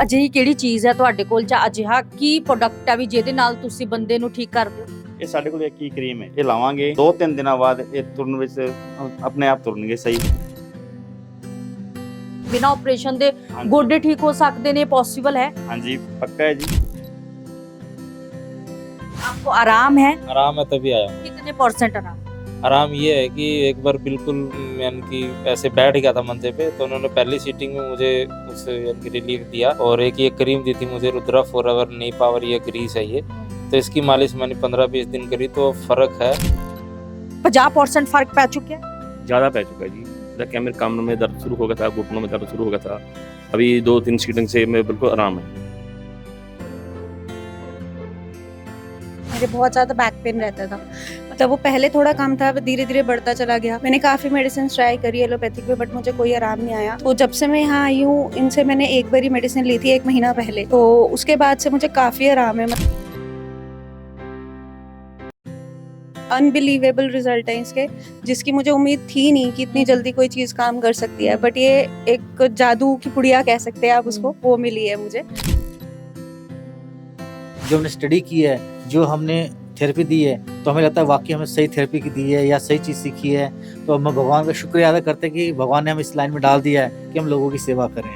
ਅਜਿਹੀ ਕਿਹੜੀ ਚੀਜ਼ ਹੈ ਤੁਹਾਡੇ ਕੋਲ ਜਾਂ ਅਜਿਹਾ ਕੀ ਪ੍ਰੋਡਕਟ ਹੈ ਵੀ ਜਿਹਦੇ ਨਾਲ ਤੁਸੀਂ ਬੰਦੇ ਨੂੰ ਠੀਕ ਕਰਦੇ ਹੋ? ਇਹ ਸਾਡੇ ਕੋਲ ਇੱਕ ਹੀ ਕਰੀਮ ਹੈ, ਇਹ ਲਾਵਾਂਗੇ 2-3 ਦਿਨਾਂ ਬਾਅਦ ਇਹ ਤੁਰਨ ਵਿੱਚ ਆਪਣੇ ਆਪ ਤੁਰਨਗੇ ਸਹੀ। ਬਿਨਾਂ ਆਪਰੇਸ਼ਨ ਦੇ ਗੋਡੇ ਠੀਕ ਹੋ ਸਕਦੇ ਨੇ, ਪॉसिबल है? हाँ जी, पक्का है जी। आपको आराम है? आराम है तभी आया हूँ। कितने परसेंट आराम? आराम ये है कि एक बार बिल्कुल यानी कि ऐसे बैठ गया था मंचे पे, तो उन्होंने पहली सीटिंग में मुझे उस यानी कि रिलीफ दिया और एक ये क्रीम दी थी मुझे, रुद्रा फॉरएवर नी पावर, ये ग्रीस है ये, तो इसकी मालिश मैंने 15-20 दिन करी तो फर्क है। 50% फर्क पै चुका है? ज़्यादा पै चुका है जी। जब क्या मेरे कमर में दर्द शुरू हो गया था, घुटनों में दर्द शुरू हो गया था, अभी 2-3 सीटिंग से मैं बिल्कुल आराम है। मुझे बहुत ज़्यादा बैक पेन रहता था, मतलब वो पहले थोड़ा कम था, धीरे धीरे बढ़ता चला गया। मैंने काफ़ी मेडिसिन ट्राई करी एलोपैथिक में, बट मुझे कोई आराम नहीं आया। तो जब से मैं यहाँ आई हूँ, इनसे मैंने एक बारी मेडिसिन ली थी 1 महीना पहले, तो उसके बाद से मुझे काफ़ी आराम है। अनबिलीवेबल रिजल्ट है इसके, जिसकी मुझे उम्मीद थी नहीं कि इतनी जल्दी कोई चीज़ काम कर सकती है, बट ये एक जादू की पुड़िया कह सकते हैं आप उसको, वो मिली है मुझे। जो हमने स्टडी की है, जो हमने थेरेपी दी है, तो हमें लगता है वाकई हमें सही थेरेपी की दी है या सही चीज़ सीखी है। तो हम भगवान का शुक्रिया अदा करते हैं कि भगवान ने हमें इस लाइन में डाल दिया है कि हम लोगों की सेवा करें।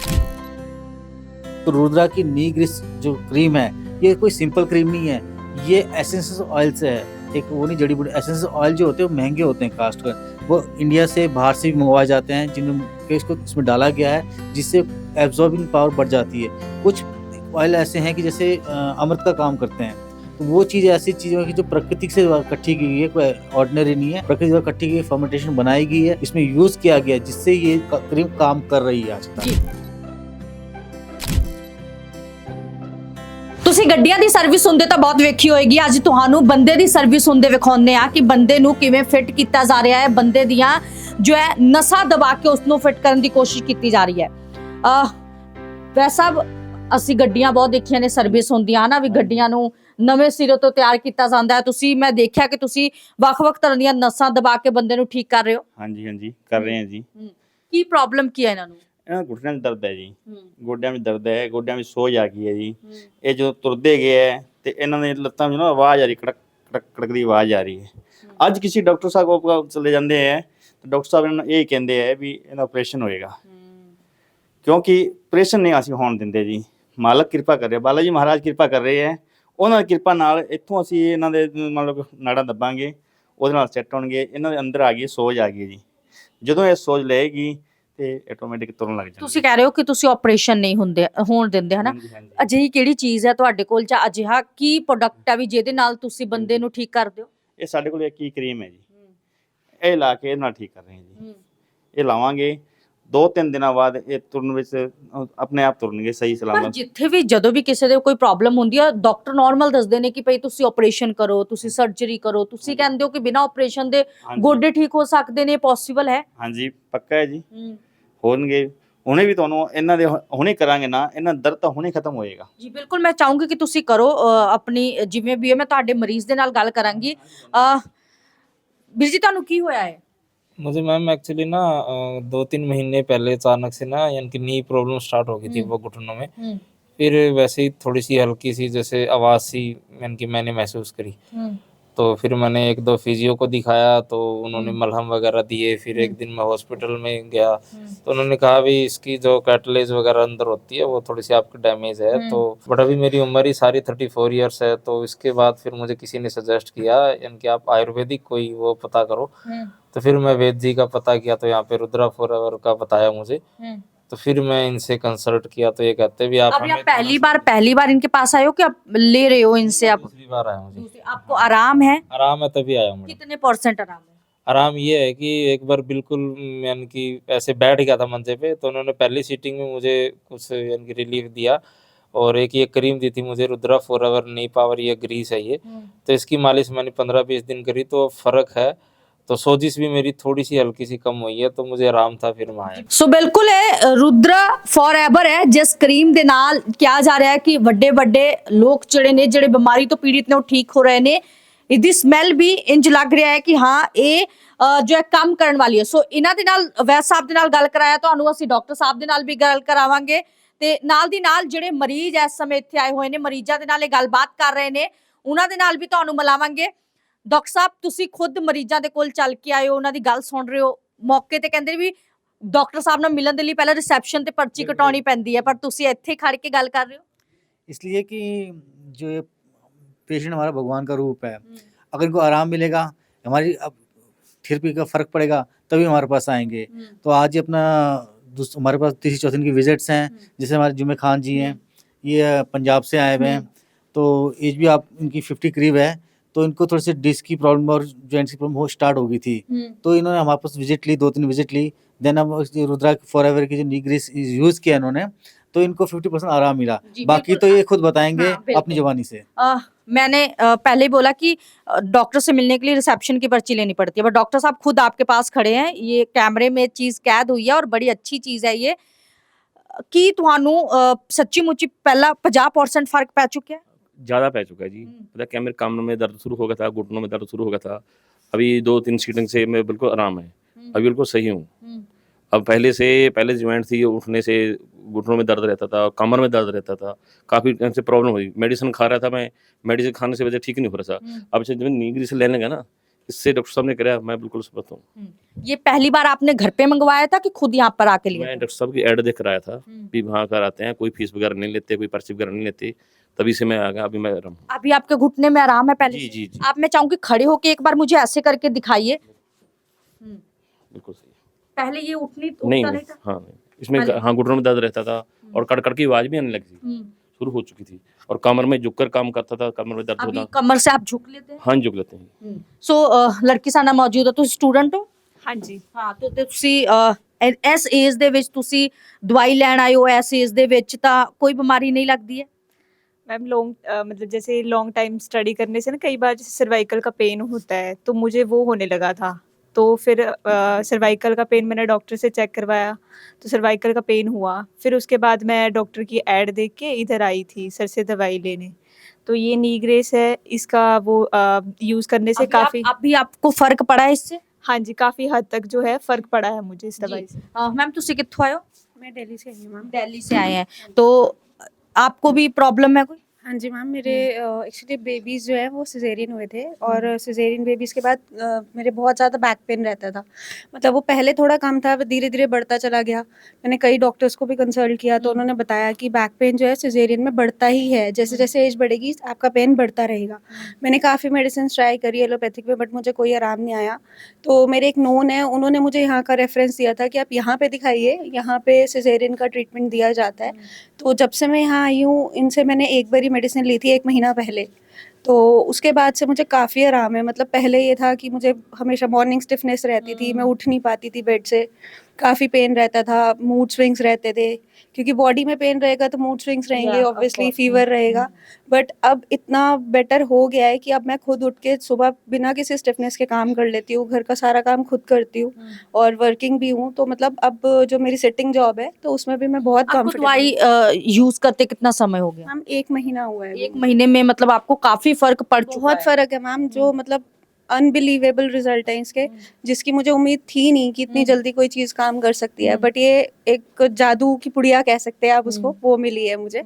तो रुद्रा की नी ग्रीस जो क्रीम है, ये कोई सिंपल क्रीम नहीं है, ये एसेंशियल ऑयल से है। एक वो नहीं जड़ी बूटी, एसेंशियल ऑयल जो होते हैं वो महंगे होते हैं कास्ट कर, वो इंडिया से बाहर से भी मंगवाए जाते हैं, जिनमें इसको इसमें डाला गया है जिससे एब्जॉर्बिंग पावर बढ़ जाती है। कुछ ऑयल ऐसे हैं कि जैसे अमृत का काम करते हैं, तो वो चीज़ ऐसी चीज़ है कि जो प्रकृति से इकट्ठी की गई है, कोई ऑर्डिनरी नहीं है, प्रकृति से इकट्ठी की फर्मेंटेशन बनाई गई है, इसमें यूज़ किया गया है, जिससे ये क्रीम काम कर रही है आज तक। ਤੁਸੀਂ ਗੱਡੀਆਂ ਦੀ ਸਰਵਿਸ ਹੁੰਦੇ ਤਾਂ ਬਹੁਤ ਵੇਖੀ ਹੋਏਗੀ, ਅੱਜ ਤੁਹਾਨੂੰ ਬੰਦੇ ਦੀ ਸਰਵਿਸ ਹੁੰਦੇ ਵਿਖਾਉਂਦੇ ਆ ਕਿ ਬੰਦੇ ਨੂੰ ਕਿਵੇਂ ਫਿੱਟ ਕੀਤਾ ਜਾ ਰਿਹਾ ਹੈ, ਬੰਦੇ ਦੀਆਂ ਜੋ ਹੈ ਨਸਾਂ ਦਬਾ ਕੇ ਉਸ ਨੂੰ ਫਿੱਟ ਕਰਨ ਦੀ ਕੋਸ਼ਿਸ਼ ਕੀਤੀ ਜਾ ਰਹੀ ਹੈ। ਵੈਸਾ ਅਸੀਂ ਗੱਡੀਆਂ ਬਹੁਤ ਦੇਖੀਆਂ ਨੇ ਸਰਵਿਸ ਹੁੰਦੀਆਂ ਨਾ, ਵੀ ਗੱਡੀਆਂ ਨੂੰ ਨਵੇਂ ਸਿਰੇ ਤੋਂ ਤਿਆਰ ਕੀਤਾ ਜਾਂਦਾ ਹੈ। ਤੁਸੀਂ ਮੈਂ ਦੇਖਿਆ ਕਿ ਤੁਸੀਂ ਵੱਖ-ਵੱਖ ਤਰ੍ਹਾਂ ਦੀਆਂ ਨਸਾਂ ਦਬਾ ਕੇ ਬੰਦੇ ਨੂੰ ਠੀਕ ਕਰ ਰਹੇ ਹੋ। हाँ जी, हाँ जी, कर रहे हैं जी। ਕੀ ਪ੍ਰੋਬਲਮ ਕੀ ਹੈ ਇਹਨਾਂ ਨੂੰ? ਇਹਨਾਂ ਘੁਟਨਿਆਂ 'ਚ ਦਰਦ ਹੈ ਜੀ, ਗੋਡਿਆਂ ਵਿੱਚ ਦਰਦ ਹੈ, ਗੋਡਿਆਂ ਵਿੱਚ ਸੋਜ ਆ ਗਈ ਹੈ ਜੀ। ਇਹ ਜਦੋਂ ਤੁਰਦੇ ਗਏ ਹੈ ਤੇ ਇਹਨਾਂ ਦੇ ਲੱਤਾਂ ਵਿੱਚ ਨਾ ਆਵਾਜ਼ ਆ ਰਹੀ, ਕੜਕ ਕੜਕ ਕੜਕ ਦੀ ਆਵਾਜ਼ ਆ ਰਹੀ ਹੈ। ਅੱਜ ਕਿਸੇ ਡਾਕਟਰ ਸਾਹਿਬ ਕੋਲ ਚਲੇ ਜਾਂਦੇ ਹੈ ਤਾਂ ਡਾਕਟਰ ਸਾਹਿਬ ਇਹਨਾਂ ਨੂੰ ਇਹ ਕਹਿੰਦੇ ਹੈ ਵੀ ਇਹਦਾ ਆਪਰੇਸ਼ਨ ਹੋਏਗਾ, ਕਿਉਂਕਿ ਆਪਰੇਸ਼ਨ ਨਹੀਂ ਅਸੀਂ ਹੋਣ ਦਿੰਦੇ ਜੀ। ਮਾਲਕ ਕਿਰਪਾ ਕਰ ਰਿਹਾ, ਬਾਲਾ ਜੀ ਮਹਾਰਾਜ ਕਿਰਪਾ ਕਰ ਰਹੇ ਹੈ, ਉਹਨਾਂ ਦੀ ਕਿਰਪਾ ਨਾਲ ਇੱਥੋਂ ਅਸੀਂ ਇਹਨਾਂ ਦੇ ਮਤਲਬ ਨਾੜਾਂ ਦੱਬਾਂਗੇ, ਉਹਦੇ ਨਾਲ ਸੈੱਟ ਹੋਣਗੇ। ਇਹਨਾਂ ਦੇ ਅੰਦਰ ਆ ਗਈ ਸੋਜ ਆ ਗਈ ਜੀ, ਜਦੋਂ ਇਹ ਸੋਜ ਲਏਗੀ ਤੇ ਆਟੋਮੈਟਿਕ ਤੁਰਨ ਲੱਗ ਜਾਂਦੇ। ਤੁਸੀਂ ਕਹਿ ਰਹੇ ਹੋ ਕਿ ਤੁਸੀਂ ਆਪਰੇਸ਼ਨ ਨਹੀਂ ਹੋਣ ਦਿੰਦੇ ਹਨਾ, ਅਜਿਹੀ ਕਿਹੜੀ ਚੀਜ਼ ਹੈ ਤੁਹਾਡੇ ਕੋਲ ਜਾਂ ਅਜਿਹਾ ਕੀ ਪ੍ਰੋਡਕਟ ਹੈ ਵੀ ਜਿਹਦੇ ਨਾਲ ਤੁਸੀਂ ਬੰਦੇ ਨੂੰ ਠੀਕ ਕਰਦੇ ਹੋ? ਇਹ ਸਾਡੇ ਕੋਲ ਇੱਕ ਹੀ ਕਰੀਮ ਹੈ ਜੀ, ਇਹ ਲਾ ਕੇ ਇਹਦੇ ਨਾਲ ਠੀਕ ਕਰ ਰਹੇ ਹਾਂ ਜੀ। ਇਹ ਲਾਵਾਂਗੇ 2-3 ਦਿਨਾਂ ਬਾਅਦ ਇਹ ਤੁਰਨ ਵਿੱਚ ਆਪਣੇ ਆਪ ਤੁਰਨਗੇ ਸਹੀ ਪਰ ਸਲਾਮਤ। ਜਿੱਥੇ ਵੀ ਜਦੋਂ ਵੀ ਕਿਸੇ ਦੇ ਕੋਈ ਪ੍ਰੋਬਲਮ ਹੁੰਦੀ ਹੈ, ਡਾਕਟਰ ਨਾਰਮਲ ਦੱਸਦੇ ਨੇ ਕਿ ਭਈ ਤੁਸੀਂ ਆਪਰੇਸ਼ਨ ਕਰੋ, ਤੁਸੀਂ ਸਰਜਰੀ ਕਰੋ, ਤੁਸੀਂ ਕਹਿੰਦੇ ਹੋ ਕਿ ਬਿਨਾਂ ਆਪਰੇਸ਼ਨ ਦੇ ਗੋਡੇ ਠੀਕ ਹੋ ਸਕਦੇ ਨੇ, ਪॉसिबल है? हाँ जी, पक्का है जी, ਹੋਣਗੇ। ਹੁਣੇ ਵੀ ਤੁਹਾਨੂੰ ਇਹਨਾਂ ਦੇ ਹੁਣੇ ਕਰਾਂਗੇ ਨਾ, ਇਹਨਾਂ ਦਰਦ ਤਾਂ ਹੁਣੇ ਖਤਮ ਹੋਏਗਾ ਜੀ। ਬਿਲਕੁਲ, ਮੈਂ ਚਾਹੂੰਗੀ ਕਿ ਤੁਸੀਂ ਕਰੋ ਆਪਣੀ ਜਿਵੇਂ ਵੀ ਹੈ। ਮੈਂ ਤੁਹਾਡੇ ਮਰੀਜ਼ ਦੇ ਨਾਲ ਗੱਲ ਕਰਾਂਗੀ। ਵੀਰ ਜੀ, ਤੁਹਾਨੂੰ ਕੀ ਹੋਇਆ ਹੈ? मुझे मैम एक्चुअली ना 2-3 महीने पहले अचानक से ना यानी कि नी प्रॉब्लम स्टार्ट हो गई थी वो घुटनों में। फिर वैसे ही थोड़ी सी हल्की सी जैसे आवाज़ सी यानी कि मैंने महसूस करी, तो फिर मैंने 1-2 फिजियो को दिखाया, तो उन्होंने मलहम वगैरह दिए। फिर एक दिन मैं हॉस्पिटल में गया, तो उन्होंने कहा भी इसकी जो कैटलेज वगैरह अंदर होती है वो थोड़ी सी आपकी डैमेज है। तो बट अभी मेरी उम्र ही सारी 34 ईयर्स है, तो इसके बाद फिर मुझे किसी ने सजेस्ट किया यानी कि आप आयुर्वेदिक कोई वो पता करो। तो फिर मैं वेद जी का पता किया, तो यहाँ पे रुद्रा फॉरएवर का बताया मुझे, तो फिर मैं इनसे कंसल्ट किया, तो ये कहते भी आप अभी आप पहली बार इनके पास आए हो कि आप ले रहे हो इनसे? आप दूसरी बार आया हूँ जी। आपको आराम है? आराम है तभी आया हूँ। कितने परसेंट आराम है? आराम ये है कि एक बार बिल्कुल यानी कि ऐसे बैठ गया था मंचे पे, तो उन्होंने पहली सीटिंग में मुझे कुछ यानी कि रिलीफ दिया और एक ये क्रीम दी थी मुझे, रुद्रा फॉरएवर नी पावर, ये ग्रीस है ये, तो इसकी मालिश मैंने 15-20 दिन करी तो फर्क है। तो सोजिश भी मेरी थोड़ी सी हल्की सी कम हुई है, तो मुझे आराम था, फिर मैं आया। सो बिल्कुल है, रुद्रा फॉरएवर है जिस क्रीम ਦੇ ਨਾਲ ਕਿਹਾ ਜਾ ਰਿਹਾ ਹੈ ਕਿ ਵੱਡੇ ਵੱਡੇ ਲੋਕ ਜਿਹੜੇ ਨੇ, ਜਿਹੜੇ ਬਿਮਾਰੀ ਤੋਂ ਪੀੜਿਤ ਨੇ, ਉਹ ਠੀਕ ਹੋ ਰਹੇ ਨੇ। ਇਹਦੀ ਸਮੈਲ ਵੀ ਇੰਜ ਲੱਗ ਰਿਹਾ ਹੈ ਕਿ ਹਾਂ ਇਹ ਜੋ ਹੈ ਕੰਮ ਕਰਨ ਵਾਲੀ ਹੈ। ਸੋ ਇਹਨਾਂ ਦੇ ਨਾਲ ਵੈਦ ਸਾਹਿਬ ਦੇ ਨਾਲ ਗੱਲ ਕਰਾਇਆ, ਤੁਹਾਨੂੰ ਅਸੀਂ ਡਾਕਟਰ ਸਾਹਿਬ ਦੇ ਨਾਲ ਵੀ ਗੱਲ ਕਰਾਵਾਂਗੇ ਤੇ ਨਾਲ ਦੀ ਨਾਲ ਜਿਹੜੇ ਮਰੀਜ਼ ਇਸ ਸਮੇਂ ਇੱਥੇ ਆਏ ਹੋਏ ਨੇ ਮਰੀਜ਼ਾਂ ਦੇ ਨਾਲ ਇਹ ਗੱਲਬਾਤ ਕਰ ਰਹੇ ਨੇ ਉਹਨਾਂ ਦੇ ਨਾਲ ਵੀ ਤੁਹਾਨੂੰ ਮਿਲਾਵਾਂਗੇ। ਡਾਕਟਰ ਸਾਹਿਬ ਤੁਸੀਂ ਖੁਦ ਮਰੀਜ਼ਾਂ ਦੇ ਕੋਲ ਚੱਲ ਕੇ ਆਏ ਹੋ ਉਹਨਾਂ ਦੀ ਗੱਲ ਸੁਣ ਰਹੇ ਹੋ ਮੌਕੇ ਤੇ ਕਹਿੰਦੇ ਵੀ ਡਾਕਟਰ ਸਾਹਿਬ ਨਾਲ ਮਿਲਣ ਦੇ ਲਈ ਪਹਿਲਾਂ ਰਿਸੈਪਸ਼ਨ ਤੇ ਪਰਚੀ ਕਟਾਉਣੀ ਪੈਂਦੀ ਹੈ ਪਰ ਤੁਸੀਂ ਇੱਥੇ ਖੜ ਕੇ ਗੱਲ ਕਰ ਰਹੇ ਹੋ। इसलिए कि जो ये पेशेंट हमारा भगवान का रूप है, अगर इनको आराम मिलेगा, हमारी अब थेरेपी का फ़र्क पड़ेगा तभी हमारे पास आएंगे। तो आज ही अपना हमारे पास तीसरी चौथी दिन की विजिट्स हैं, जैसे हमारे जुमे खान जी हैं, ये पंजाब से आए हुए हैं, तो एज भी आप इनकी 50 करीब है, तो इनको थोड़ी सी डिस्क की प्रॉब्लम और जॉइंट्स की प्रॉब्लम हो स्टार्ट हो गई थी। तो इन्होंने हमारे पास विजिट ली, 2-3 विजिट ली, देन हम रुद्रा फॉरएवर की जो नी ग्रीस यूज़ किया इन्होंने, तो इनको 50% आराम मिला। जी, बाकी बिल्कुल। तो ये खुद बताएंगे हाँ, बिल्कुल। अपनी ज़बानी से। मैंने पहले ही बोला कि डॉक्टर से मिलने के लिए रिसेप्शन की पर्ची लेनी पड़ती है बट डॉक्टर साहब खुद आपके पास खड़े हैं ये कैमरे में चीज कैद हुई है और बड़ी अच्छी चीज है ये कि ਤੁਹਾਨੂੰ ਸੱਚੀ ਮੁੱਚੀ ਪਹਿਲਾਂ 50% फर्क पै चुका है। ज़्यादा पै चुका है जी। पता क्या, मेरे कमर में दर्द शुरू हो गया था, घुटनों में दर्द शुरू हो गया था। अभी 2-3 सीटिंग से मैं बिल्कुल आराम है, अभी बिल्कुल सही हूँ। अब पहले जॉइंट थी, उठने से घुटनों में दर्द रहता था, कमर में दर्द रहता था, काफ़ी टाइम से प्रॉब्लम हुई। मेडिसिन खा रहा था मैं, मेडिसिन खाने से वजह ठीक नहीं हो रहा था। अब से जब नी ग्रीस लेने गया ना, इससे डॉक्टर साहब ने कराया, मैं बिल्कुल स्वस्थ हूँ। ये पहली बार आपने घर पे मंगवाया था कि खुद यहाँ पर आके लिया मैं था? डॉक्टर साहब की ऐड देख कर आया था कि वहाँ कर आते हैं, कोई फीस वगैरह नहीं लेते, कोई पर्ची वगैरह नहीं लेते, तभी से मैं आ गया। अभी मैं आराम हूँ। अभी आपके घुटने में आराम है पहले जी से? जी जी, आप मैं चाहूंगी खड़े होके एक बार मुझे ऐसे करके दिखाइए। बिल्कुल सही। पहले ये नहीं उठता नहीं, नहीं था। हाँ नहीं, इसमें पहले? हाँ घुटनों में दर्द रहता था और कड़कड़ की आवाज़ भी आने लगी थी, शुरू हो चुकी थी, और कमर में झुक कर काम करता था, कमर में दर्द अभी होता। कमर से आप झुक लेते हैं? हाँ झुक लेते हैं। ਸੋ ਲੜਕੀ ਸਾਡਾ ਮੌਜੂਦ ਹੈ ਤੁਸੀਂ ਸਟੂਡੈਂਟ ਹੋ? ਹਾਂਜੀ ਹਾਂ ਤੇ ਤੁਸੀਂ ਇਸ ਏਜ ਦੇ ਵਿੱਚ ਤੁਸੀਂ ਦਵਾਈ ਲੈਣ ਆਏ ਹੋ ਇਸ ਏਜ ਦੇ ਵਿੱਚ ਤਾਂ ਕੋਈ ਬਿਮਾਰੀ ਨਹੀਂ ਲੱਗਦੀ ਹੈ? मैम मतलब जैसे लॉन्ग टाइम स्टडी करने से ना कई बार जैसे सर्वाइकल का पेन होता है तो मुझे वो होने लगा था। तो फिर सर्वाइकल का पेन मैंने डॉक्टर से चेक करवाया तो सर्वाइकल का पेन हुआ। फिर उसके बाद मैं डॉक्टर की ऐड देख के इधर आई थी सर से दवाई लेने। तो ये नी ग्रेस है, इसका वो यूज़ करने से काफ़ी अभी आपको फर्क पड़ा है इससे? हाँ जी काफ़ी हद तक जो है फ़र्क पड़ा है मुझे इस दवाई से। मैम ਤੁਸੀਂ ਕਿੱਥੋਂ ਆਏ ਹੋ? मैं दिल्ली से आई हूँ मैम। दिल्ली से आए हैं तो आपको भी प्रॉब्लम है कोई? हाँ जी मैम, मेरे एक्चुअली बेबीज़ जो है वो सिजेरियन हुए थे और सिजेरियन बेबीज़ के बाद मेरे बहुत ज़्यादा बैक पेन रहता था। मतलब वो पहले थोड़ा कम था, धीरे धीरे बढ़ता चला गया। मैंने कई डॉक्टर्स को भी कंसल्ट किया तो उन्होंने बताया कि बैक पेन जो है सिजेरियन में बढ़ता ही है, जैसे जैसे एज बढ़ेगी आपका पेन बढ़ता रहेगा। मैंने काफ़ी मेडिसिन ट्राई करी एलोपैथिक में बट मुझे कोई आराम नहीं आया। तो मेरे एक नोन है, उन्होंने मुझे यहाँ का रेफरेंस दिया था कि आप यहाँ पे दिखाइए, यहाँ पे सिजेरियन का ट्रीटमेंट दिया जाता है। तो जब से मैं यहाँ आई हूँ इनसे मैंने एक बारी मेडिसिन ली थी 1 महीना पहले, तो उसके बाद से मुझे काफ़ी आराम है। मतलब पहले ये था कि मुझे हमेशा मॉर्निंग स्टिफनेस रहती थी, मैं उठ नहीं पाती थी बेड से, काफ़ी पेन रहता था, मूड स्विंग्स रहते थे, क्योंकि बॉडी में पेन रहेगा तो मूड स्विंग्स रहेंगे, Yeah, of obviously course. Fever रहेगा। बट अब इतना बेटर हो गया है कि अब मैं खुद उठ के सुबह बिना किसी स्टिफनेस के काम कर लेती हूँ, घर का सारा काम खुद करती हूँ और वर्किंग भी हूँ। तो मतलब अब जो मेरी सिटिंग जॉब है तो उसमें भी मैं बहुत आपको कंफर्टेबल दवाई यूज करते कितना समय हो गया? मैम 1 महीना हुआ है। 1 महीने में मतलब आपको काफी फर्क पड़ चुका बहुत है। फर्क है मैम, जो मतलब अनबिलीवेबल रिजल्ट है इसके, जिसकी मुझे उम्मीद थी नहीं कि इतनी जल्दी कोई चीज़ काम कर सकती है। बट ये एक जादू की पुड़िया कह सकते हैं आप उसको, वो मिली है मुझे।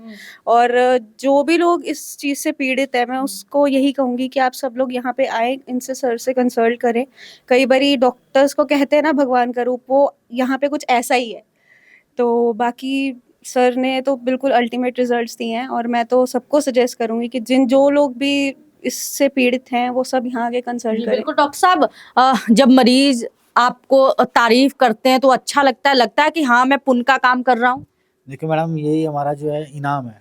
और जो भी लोग इस चीज़ से पीड़ित है मैं उसको यही कहूँगी कि आप सब लोग यहाँ पे आए, इनसे सर से कंसल्ट करें। कई बारी डॉक्टर्स को कहते हैं ना भगवान का रूप, वो यहाँ पे कुछ ऐसा ही है। तो बाकी सर ने तो बिल्कुल अल्टीमेट रिजल्ट्स दिए हैं और मैं तो सबको सजेस्ट करूँगी कि जो लोग भी इससे पीड़ित हैं वो सब यहाँ आके कंसल्ट जी, करें। बिल्कुल डॉक्टर साहब जब मरीज आपको तारीफ करते हैं तो अच्छा लगता है कि हाँ मैं पुण्य का काम कर रहा हूँ? देखिए मैडम, यही हमारा जो है इनाम है।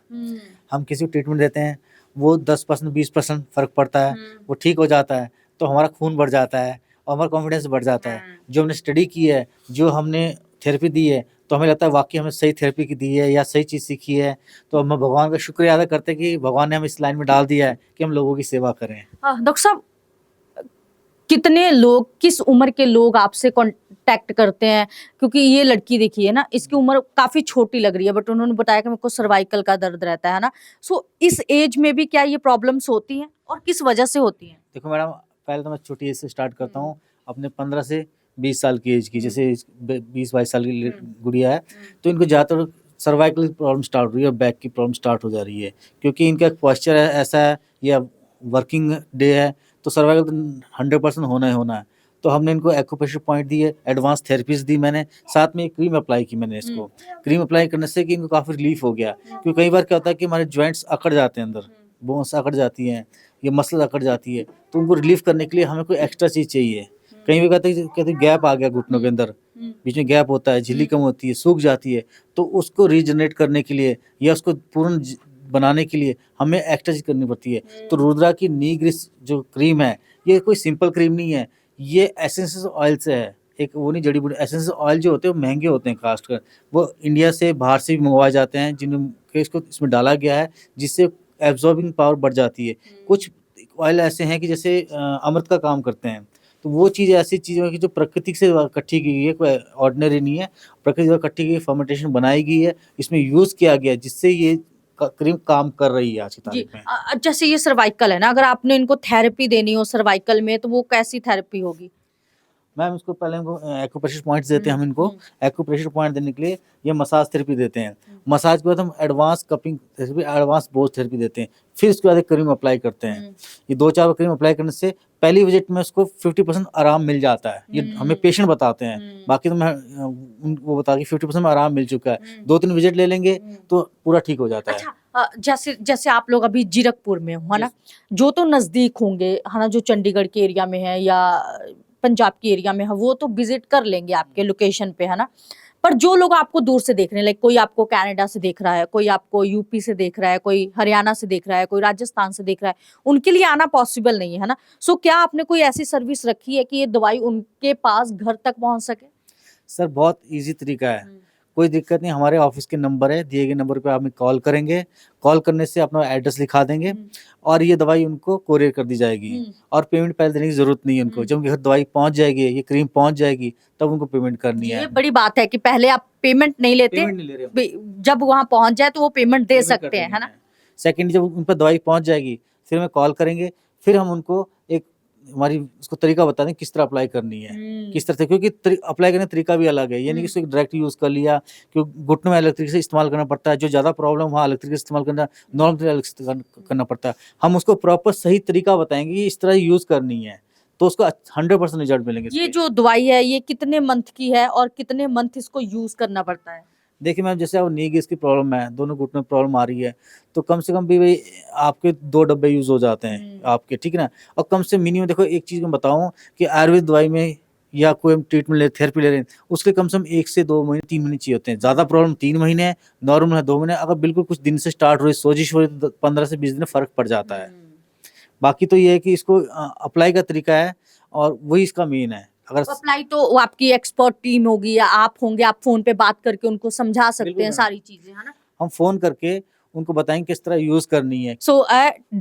हम किसी को ट्रीटमेंट देते हैं, वो 10% 20% फ़र्क पड़ता है, वो ठीक हो जाता है तो हमारा खून बढ़ जाता है और हमारा कॉन्फिडेंस बढ़ जाता है। जो हमने स्टडी की है, जो हमने थेरेपी दी है, तो हमें लगता है वाकई हमें सही थेरेपी की दी है या सही चीज़ सीखी है। तो हम भगवान का शुक्रिया अदा करते हैं कि भगवान ने हमें इस लाइन में डाल दिया है कि हम लोगों की सेवा करें। डॉक्टर साहब कितने लोग, किस उम्र के लोग आपसे कांटेक्ट करते हैं? क्योंकि ये लड़की देखिए ना, इसकी उम्र काफी छोटी लग रही है बट उन्होंने बताया कि मेरे को सर्वाइकल का दर्द रहता है ना। सो इस एज में भी क्या ये प्रॉब्लम्स होती हैं और किस वजह से होती हैं? देखो मैडम, पहले तो मैं छोटी एज से स्टार्ट करता हूँ, अपने 15 से 20 साल की एज की, जैसे 20-22 साल की गुड़िया है, तो इनको ज़्यादातर सर्वाइकल की प्रॉब्लम स्टार्ट हो रही है, बैक की प्रॉब्लम स्टार्ट हो जा रही है, क्योंकि इनका पोस्चर ऐसा है या वर्किंग डे है, तो सर्वाइकल तो 100% होना ही होना है। तो हमने इनको एक्यूप्रेशर पॉइंट दिए, एडवांस थेरेपीज दी मैंने, साथ में एक क्रीम अप्लाई की मैंने इसको। क्रीम अप्लाई करने से कि इनको काफ़ी रिलीफ हो गया, क्योंकि कई बार क्या होता है कि हमारे जॉइंट्स अकड़ जाते हैं, अंदर बोन्स अकड़ जाती हैं, ये मसल अकड़ जाती है, तो उनको रिलीफ करने के लिए हमें कोई एक्स्ट्रा चीज़ चाहिए। कहीं भी कहते गैप आ गया घुटनों के अंदर, बीच में गैप होता है, झिल्ली कम होती है, सूख जाती है, तो उसको रीजनरेट करने के लिए या उसको पूर्ण बनाने के लिए हमें एक्स्ट्रा चीज़ करनी पड़ती है। तो रुद्रा की नी ग्रीस जो क्रीम है, ये कोई सिंपल क्रीम नहीं है, ये एसेंशियल ऑयल से है। एक वो नहीं जड़ी बूटी, एसेंशियल ऑयल जो होते हैं वो महंगे होते हैं कास्ट कर, वो इंडिया से बाहर से भी मंगवाए जाते हैं, जिनके इसको इसमें डाला गया है जिससे एब्जॉर्बिंग पावर बढ़ जाती है। कुछ ऑयल ऐसे हैं कि जैसे अमृत का काम करते हैं, तो वो चीज़ ऐसी चीज़ें की जो प्रकृति से इकट्ठी की गई है, कोई ऑर्डिनरी नहीं है, प्रकृति से इकट्ठी की फर्मेंटेशन बनाई गई है, इसमें यूज़ किया गया है, जिससे ये क्रीम काम कर रही है आज की जी तारीख में। जैसे ये सर्वाइकल है ना, अगर आपने इनको थेरेपी देनी हो सर्वाइकल में तो वो कैसी थेरेपी होगी? मैम इसको पहले इनको एक्यूप्रेशर पॉइंट्स देते हैं हम इनको। एक्यूप्रेशर पॉइंट देने के लिए ये मसाज थेरेपी देते हैं। मसाज के बाद हम एडवांस कपिंग थेरेपी, एडवांस बोझ थेरेपी देते हैं, फिर उसके बाद एक क्रीम अप्लाई करते हैं। ये 2-4 बार क्रीम अप्लाई करने से पहली विजिट में उसको 50% आराम मिल जाता है, ये हमें पेशेंट बताते हैं। बाकी तो मैं वो बता कि 50% में आराम मिल चुका है, 2-3 विजिट ले लेंगे तो पूरा ठीक हो जाता है। अच्छा जैसे जैसे आप लोग अभी जीरकपुर में हो है ना, जो तो नजदीक होंगे है ना, जो चंडीगढ़ के एरिया में है या पंजाब के एरिया में है, वो तो विजिट कर लेंगे आपके लोकेशन पे है ना। पर जो लोग आपको दूर से देख रहे हैं, लाइक कोई आपको कनाडा से देख रहा है, कोई आपको यूपी से देख रहा है, कोई हरियाणा से देख रहा है, कोई राजस्थान से देख रहा है, उनके लिए आना पॉसिबल नहीं है ना। सो क्या आपने कोई ऐसी सर्विस रखी है कि ये दवाई उनके पास घर तक पहुंच सके? सर बहुत इजी तरीका है, कोई दिक्कत नहीं। हमारे ऑफिस के नंबर है, दिए गए नंबर पे आप कॉल करेंगे, कॉल करने से अपना एड्रेस लिखा देंगे और ये दवाई उनको कोरियर कर दी जाएगी। और पेमेंट पहले देने की जरूरत नहीं है उनको, जब उनके घर दवाई पहुंच जाएगी, ये क्रीम पहुंच जाएगी, तब उनको पेमेंट करनी ये है। बड़ी बात है कि पहले आप पेमेंट नहीं लेते, पेमेंट नहीं ले रहे हम। जब वहां पहुंच जाए तो वो पेमेंट दे सकते हैं है ना। सेकंड जब उन पर दवाई पहुंच जाएगी फिर हमें कॉल करेंगे, फिर हम उनको एक हमारी उसको तरीका बता दें किस तरह अप्लाई करनी है, किस तरह से, क्योंकि अप्लाई करने का तरीका भी अलग है, ये नहीं कि उसको डायरेक्ट यूज कर लिया, क्योंकि घुटनों में अलग तरीके से इस्तेमाल करना पड़ता है, जो ज़्यादा प्रॉब्लम वहाँ अलग तरीके से इस्तेमाल करना, नॉर्मल तरीके अलग से करना पड़ता है। हम उसको प्रॉपर सही तरीका बताएंगे कि इस तरह यूज करनी है, तो उसको 100% रिजल्ट मिलेंगे। ये जो दवाई है ये कितने मंथ की है और कितने मंथ इसको यूज करना पड़ता है? देखिए मैम, जैसे अब नी गैस की प्रॉब्लम है, दोनों घुटनों में प्रॉब्लम आ रही है, तो कम से कम भी भाई आपके 2 डब्बे यूज हो जाते हैं आपके, ठीक है ना। और कम से मिनिमम देखो एक चीज़ मैं बताऊं कि आयुर्वेद दवाई में या कोई हम ट्रीटमेंट ले थेरेपी ले रहे हैं, उसके कम से कम 1 से 2 महीने 3 महीने चाहिए होते हैं। ज़्यादा प्रॉब्लम 3 महीने है, नॉर्मल है 2 महीने। अगर बिल्कुल कुछ दिन से स्टार्ट हो रही सोजिश हो रही तो 15 से 20 दिन फर्क पड़ जाता है। बाकी तो ये है कि इसको अप्लाई का तरीका है और वही इसका मेन है। अगर अप्लाई तो वो आपकी एक्सपर्ट टीम होगी या आप होंगे, आप फोन पे बात करके उनको समझा सकते बिल्कुल हैं मैम। सारी चीजें है ना। हम फोन करके उनको बताएंगे किस तरह यूज करनी है। ਸੋ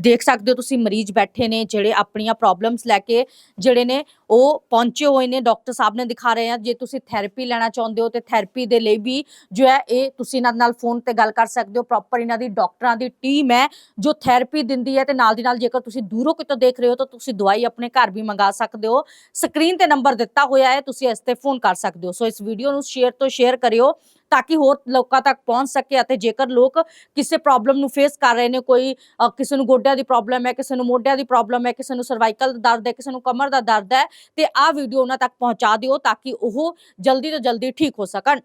ਦੇਖ ਸਕਦੇ ਹੋ ਤੁਸੀਂ ਮਰੀਜ਼ ਬੈਠੇ ਨੇ ਜਿਹੜੇ ਆਪਣੀਆਂ ਪ੍ਰੋਬਲਮਸ ਲੈ ਕੇ ਜਿਹੜੇ ਨੇ ਉਹ ਪਹੁੰਚੇ ਹੋਏ ਨੇ, ਡਾਕਟਰ ਸਾਹਿਬ ਨੇ ਦਿਖਾ ਰਹੇ ਆ। ਜੇ ਤੁਸੀਂ ਥੈਰੇਪੀ ਲੈਣਾ ਚਾਹੁੰਦੇ ਹੋ ਤੇ ਥੈਰੇਪੀ ਦੇ ਲਈ ਵੀ ਜੋ ਹੈ ਇਹ ਤੁਸੀਂ ਇਹਨਾਂ ਨਾਲ ਫੋਨ ਤੇ ਗੱਲ ਕਰ ਸਕਦੇ ਹੋ। ਪ੍ਰੋਪਰ ਇਹਨਾਂ ਦੀ ਡਾਕਟਰਾਂ ਦੀ ਟੀਮ ਹੈ ਜੋ ਥੈਰੇਪੀ ਦਿੰਦੀ ਹੈ ਤੇ ਨਾਲ ਦੀ ਨਾਲ ਜੇਕਰ ਤੁਸੀਂ ਦੂਰੋਂ ਕਿਤੋਂ ਦੇਖ ਰਹੇ ਹੋ ਤਾਂ ਤੁਸੀਂ ਦਵਾਈ ਆਪਣੇ ਘਰ ਵੀ ਮੰਗਾ ਸਕਦੇ ਹੋ। ਸਕਰੀਨ ਤੇ ਨੰਬਰ ਦਿੱਤਾ ਹੋਇਆ ਹੈ, ਤੁਸੀਂ ਇਸ ਤੇ ਫੋਨ ਕਰ ਸਕਦੇ ਹੋ। ਸੋ ਇਸ ਵੀਡੀਓ ਨੂੰ ਸ਼ੇਅਰ ਤੋਂ ਸ਼ੇਅਰ ਕਰਿਓ ताकि होर लोगों तक पहुंच सके। ਅਤੇ ਜੇਕਰ ਲੋਕ ਕਿਸੇ ਪ੍ਰੋਬਲਮ ਨੂੰ ਫੇਸ ਕਰ ਰਹੇ ਨੇ, ਕੋਈ ਕਿਸੇ ਨੂੰ ਗੋਡਿਆਂ ਦੀ ਪ੍ਰੋਬਲਮ ਹੈ, ਕਿਸੇ ਨੂੰ ਮੋਢਿਆਂ ਦੀ ਪ੍ਰੋਬਲਮ ਹੈ, ਕਿਸੇ ਨੂੰ ਸਰਵਾਈਕਲ ਦਾ ਦਰਦ ਹੈ, ਕਿਸੇ ਨੂੰ ਕਮਰ ਦਾ ਦਰਦ ਹੈ, ਤੇ ਆਹ ਵੀਡੀਓ ਉਹਨਾਂ ਤੱਕ ਪਹੁੰਚਾ ਦਿਓ ਤਾਂ ਕਿ ਉਹ ਜਲਦੀ ਤੋਂ ਜਲਦੀ ਠੀਕ ਹੋ ਸਕਣ।